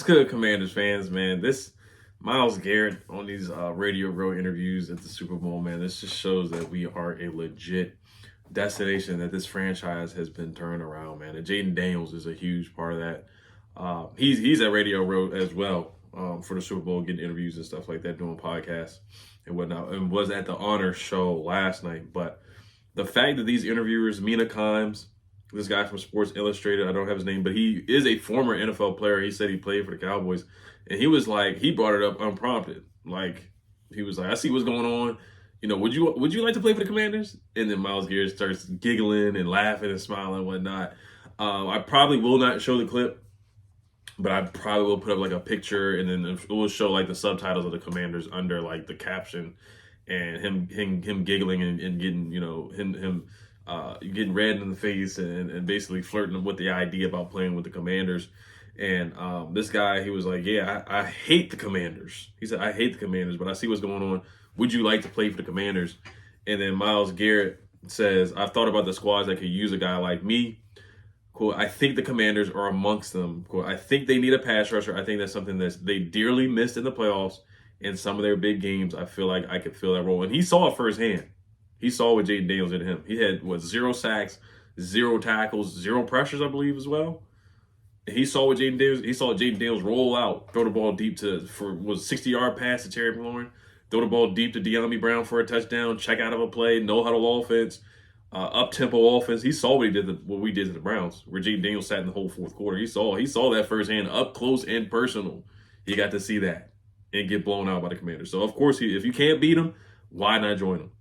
What's good, Commanders fans, man? This Myles Garrett on these Radio Row interviews at the Super Bowl, man, this just shows that we are a legit destination, that this franchise has been turned around, man. And Jaden Daniels is a huge part of that. He's at Radio Row as well for the Super Bowl, getting interviews and stuff like that, doing podcasts and whatnot, and was at the honor show last night. But the fact that these interviewers, Mina Kimes, this guy from Sports Illustrated, I don't have his name, but he is a former NFL player. He said he played for the Cowboys. And he was like, he brought it up unprompted. Like, he was like, I see what's going on. You know, would you like to play for the Commanders? And then Myles Garrett starts giggling and laughing and smiling and whatnot. I probably will not show the clip, but I probably will put up like a picture, and then it will show like the subtitles of the Commanders under like the caption, and him giggling and getting, you know, him getting red in the face and basically flirting with the idea about playing with the Commanders. And this guy, he was like, yeah, I hate the Commanders. He said, I hate the Commanders, but I see what's going on. Would you like to play for the Commanders? And then Myles Garrett says, I've thought about the squads that could use a guy like me. Cool. I think the Commanders are amongst them. Cool. I think they need a pass rusher. I think that's something that they dearly missed in the playoffs. In some of their big games, I feel like I could fill that role. And he saw it firsthand. He saw what Jaden Daniels did to him. He had, 0 sacks, 0 tackles, 0 pressures, I believe, as well. And he saw what Jaden Daniels, he saw Jaden Daniels roll out, throw the ball deep for 60-yard pass to Terry McLaurin, throw the ball deep to De'Ami Brown for a touchdown, check out of a play, no-huddle offense, up-tempo offense. He saw what we did to the Browns, where Jaden Daniels sat in the whole fourth quarter. He saw that firsthand, up close and personal. He got to see that and get blown out by the Commanders. So, of course, if you can't beat him, why not join him?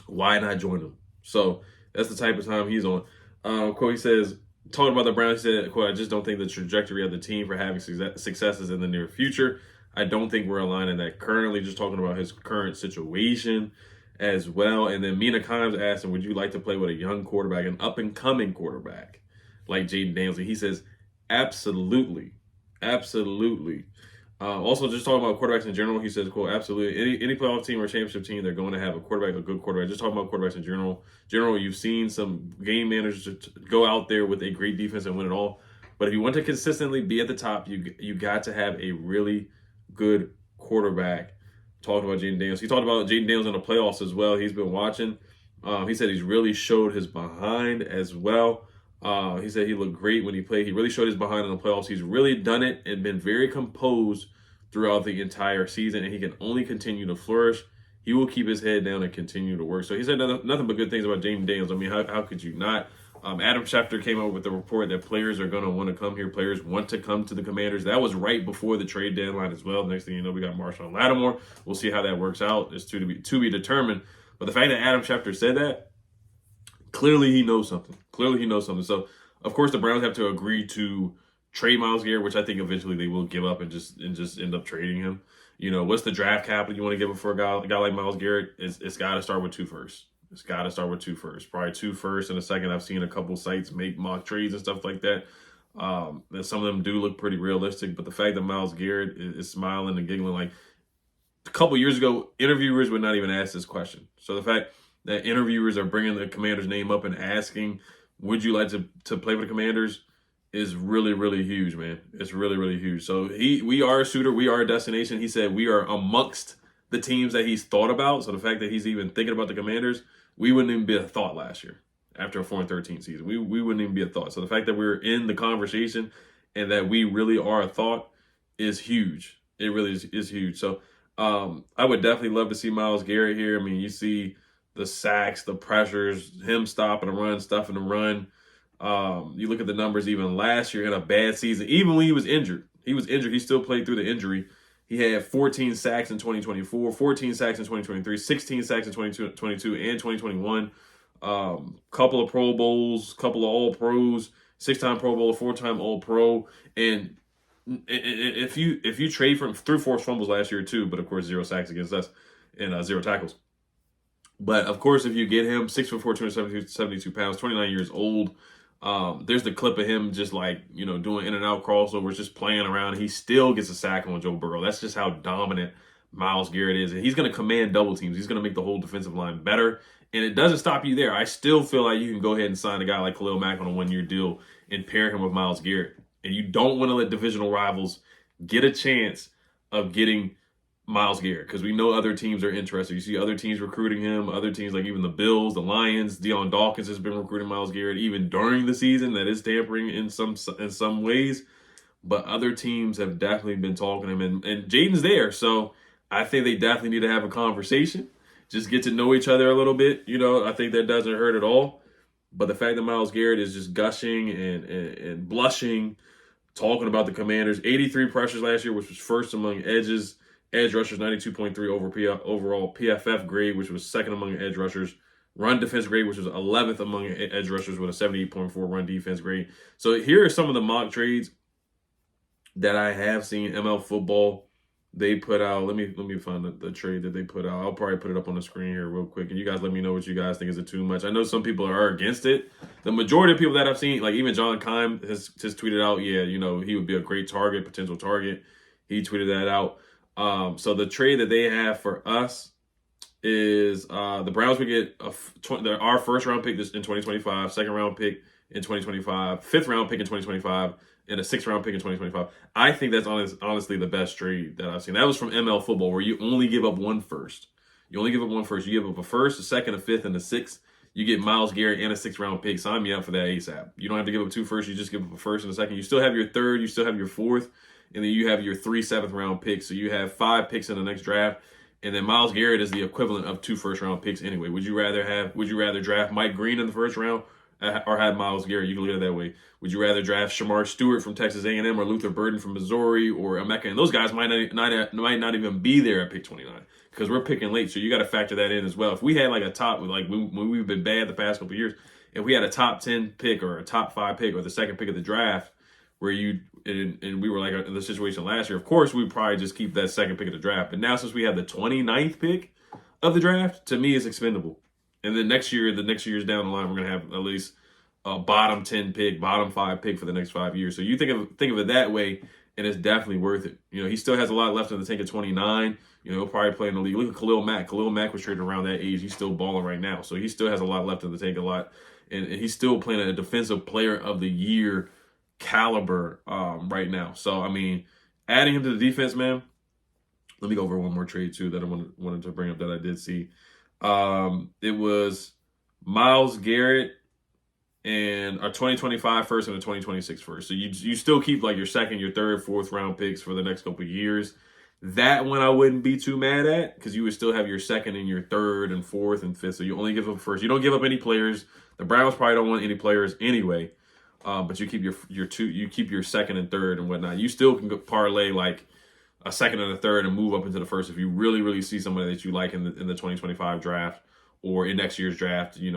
Why not join him? So that's the type of time he's on. Quote, he says, talking about the Browns, he said, quote, I just don't think the trajectory of the team for having successes in the near future. I don't think we're aligning that currently, just talking about his current situation as well. And then Mina Kimes asked him, would you like to play with a young quarterback, an up-and-coming quarterback like Jaden Daniels? And he says, absolutely. Absolutely. Also, just talking about quarterbacks in general, he says, quote, absolutely. Any playoff team or championship team, they're going to have a quarterback, a good quarterback. Just talking about quarterbacks in general. You've seen some game managers go out there with a great defense and win it all. But if you want to consistently be at the top, you got to have a really good quarterback. Talking about Jaden Daniels. He talked about Jaden Daniels in the playoffs as well. He's been watching. He said he's really showed his behind as well. He said he looked great when he played. He really showed his behind in the playoffs. He's really done it and been very composed throughout the entire season, and he can only continue to flourish. He will keep his head down and continue to work. So he said nothing but good things about Jaden Daniels. I mean, how could you not? Adam Schefter came out with the report that players are going to want to come here. Players want to come to the Commanders. That was right before the trade deadline as well. Next thing you know, we got Marshawn Lattimore. We'll see how that works out. It's to be determined. But the fact that Adam Schefter said that, clearly he knows something. So, of course, the Browns have to agree to trade Myles Garrett, which I think eventually they will give up and just end up trading him. You know, what's the draft capital you want to give up for a guy like Myles Garrett? It's got to start with 2 firsts. Probably 2 firsts and a second. I've seen a couple sites make mock trades and stuff like that. And some of them do look pretty realistic. But the fact that Myles Garrett is smiling and giggling, like a couple years ago, interviewers would not even ask this question. So the fact that interviewers are bringing the Commanders' name up and asking, would you like to play for the Commanders, is really, really huge, man. It's really, really huge. So we are a suitor. We are a destination. He said we are amongst the teams that he's thought about. So the fact that he's even thinking about the Commanders, we wouldn't even be a thought last year after a 4-13 season. We wouldn't even be a thought. So the fact that we're in the conversation and that we really are a thought is huge. It really is huge. So I would definitely love to see Myles Garrett here. I mean, you see the sacks, the pressures, him stopping the run, stuffing the run. You look at the numbers even last year in a bad season, even when he was injured. He still played through the injury. He had 14 sacks in 2024, 14 sacks in 2023, 16 sacks in 2022 and 2021. Couple of Pro Bowls, couple of All-Pros, 6-time Pro Bowler, 4-time All-Pro. And if you trade from 3 forced fumbles last year too, but of course 0 sacks against us and 0 tackles. But of course, if you get him 6'4", 272 pounds, 29 years old, there's the clip of him just like, you know, doing in and out crossovers, just playing around. He still gets a sack on Joe Burrow. That's just how dominant Myles Garrett is. And he's going to command double teams. He's going to make the whole defensive line better. And it doesn't stop you there. I still feel like you can go ahead and sign a guy like Khalil Mack on a 1-year deal and pair him with Myles Garrett. And you don't want to let divisional rivals get a chance of getting Myles Garrett, because we know other teams are interested. You see other teams recruiting him, other teams like even the Bills, the Lions. Deion Dawkins has been recruiting Myles Garrett even during the season. That is tampering in some ways, but other teams have definitely been talking to him, and Jaden's there, so I think they definitely need to have a conversation, just get to know each other a little bit. I think that doesn't hurt at all. But the fact that Myles Garrett is just gushing and blushing, talking about the Commanders, 83 pressures last year, which was first among edge rushers, 92.3 overall PFF grade, which was second among edge rushers, run defense grade, which was 11th among edge rushers with a 78.4 run defense grade. So here are some of the mock trades that I have seen ML Football. They put out, let me find the trade that they put out. I'll probably put it up on the screen here real quick, and you guys let me know what you guys think. Is it too much? I know some people are against it. The majority of people that I've seen, like even John Keim has tweeted out, yeah, he would be a great target, potential target. He tweeted that out. So the trade that they have for us is the Browns would get our first round pick in 2025, second round pick in 2025, fifth round pick in 2025, and a sixth round pick in 2025. I think that's honestly the best trade that I've seen. That was from ML Football, where you only give up one first. You only give up one first. You give up a first, a second, a fifth, and a sixth. You get Myles Garrett and a sixth round pick. Sign me up for that ASAP. You don't have to give up two firsts. You just give up a first and a second. You still have your third. You still have your fourth. And then you have your 3 seventh round picks. So you have 5 picks in the next draft. And then Myles Garrett is the equivalent of 2 first round picks anyway. Would you rather draft Mike Green in the first round or have Myles Garrett? You can look at it that way. Would you rather draft Shamar Stewart from Texas A&M or Luther Burden from Missouri or Emeka? And those guys might not even be there at pick 29 because we're picking late. So you got to factor that in as well. If we had like a top, like when we've been bad the past couple of years, if we had a top 10 pick or a top 5 pick or the second pick of the draft, where and we were like in the situation last year, of course we'd probably just keep that second pick of the draft. But now since we have the 29th pick of the draft, to me it's expendable. And then the next years down the line, we're gonna have at least a bottom 10 pick, bottom 5 pick for the next 5 years. So you think of it that way, and it's definitely worth it. He still has a lot left in the tank at 29. He'll probably play in the league. Look at Khalil Mack. Khalil Mack was traded around that age. He's still balling right now. So he still has a lot left in the tank, and he's still playing at a defensive player of the year caliber right now. So adding him to the defense, man. Let me go over one more trade too that I wanted to bring up that I did see. It was Myles Garrett and a 2025 first and a 2026 first. So you still keep like your second, your third, fourth round picks for the next couple of years. That one I wouldn't be too mad at because you would still have your second and your third and fourth and fifth. So you only give up first. You don't give up any players. The Browns probably don't want any players anyway. But you keep your second and third and whatnot. You still can parlay like a second and a third and move up into the first if you really, really see somebody that you like in the 2025 draft or in next year's draft. You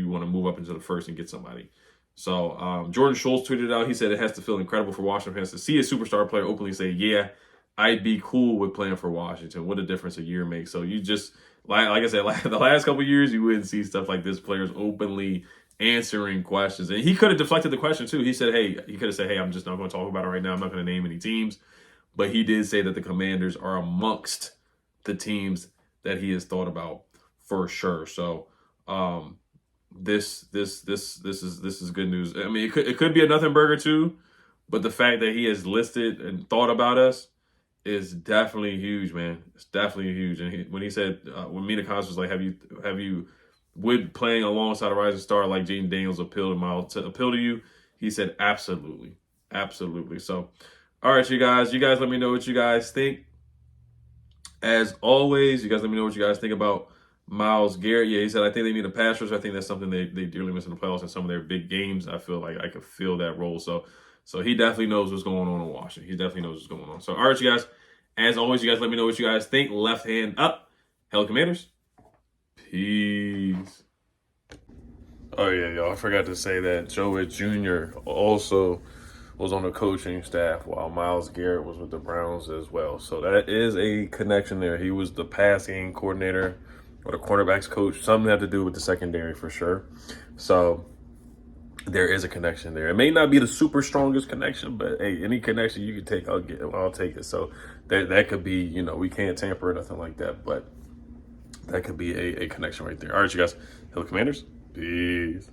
want to move up into the first and get somebody. So Jordan Schultz tweeted out. He said it has to feel incredible for Washington fans to see a superstar player openly say, "Yeah, I'd be cool with playing for Washington. What a difference a year makes." So you just like I said, the last couple of years you wouldn't see stuff like this. Players openly answering questions, and he could have deflected the question too. He could have said, "Hey, I'm just not going to talk about it right now. I'm not going to name any teams," but he did say that the Commanders are amongst the teams that he has thought about for sure. So, this is good news. It could be a nothing burger too, but the fact that he has listed and thought about us is definitely huge, man. It's definitely huge. And when he said, when Mina Kimes was like, "Have you would playing alongside a rising star like Jaden Daniels appeal to you?" He said, "Absolutely, absolutely." So, all right, you guys let me know what you guys think. As always, you guys let me know what you guys think about Myles Garrett. Yeah, he said, "I think they need a pass rush. I think that's something they dearly miss in the playoffs in some of their big games. I feel like I could feel that role." So he definitely knows what's going on in Washington. He definitely knows what's going on. So, all right, you guys. As always, you guys let me know what you guys think. Left hand up. Hello, Commanders. Peace. Oh, yeah, y'all. I forgot to say that Joe Witt Jr. also was on the coaching staff while Myles Garrett was with the Browns as well. So that is a connection there. He was the pass game coordinator or the cornerbacks coach. Something had to do with the secondary for sure. So there is a connection there. It may not be the super strongest connection, but hey, any connection you can take, I'll take it. So that could be, we can't tamper or nothing like that, but that could be a connection right there. All right, you guys. Hello, Commanders. Peace.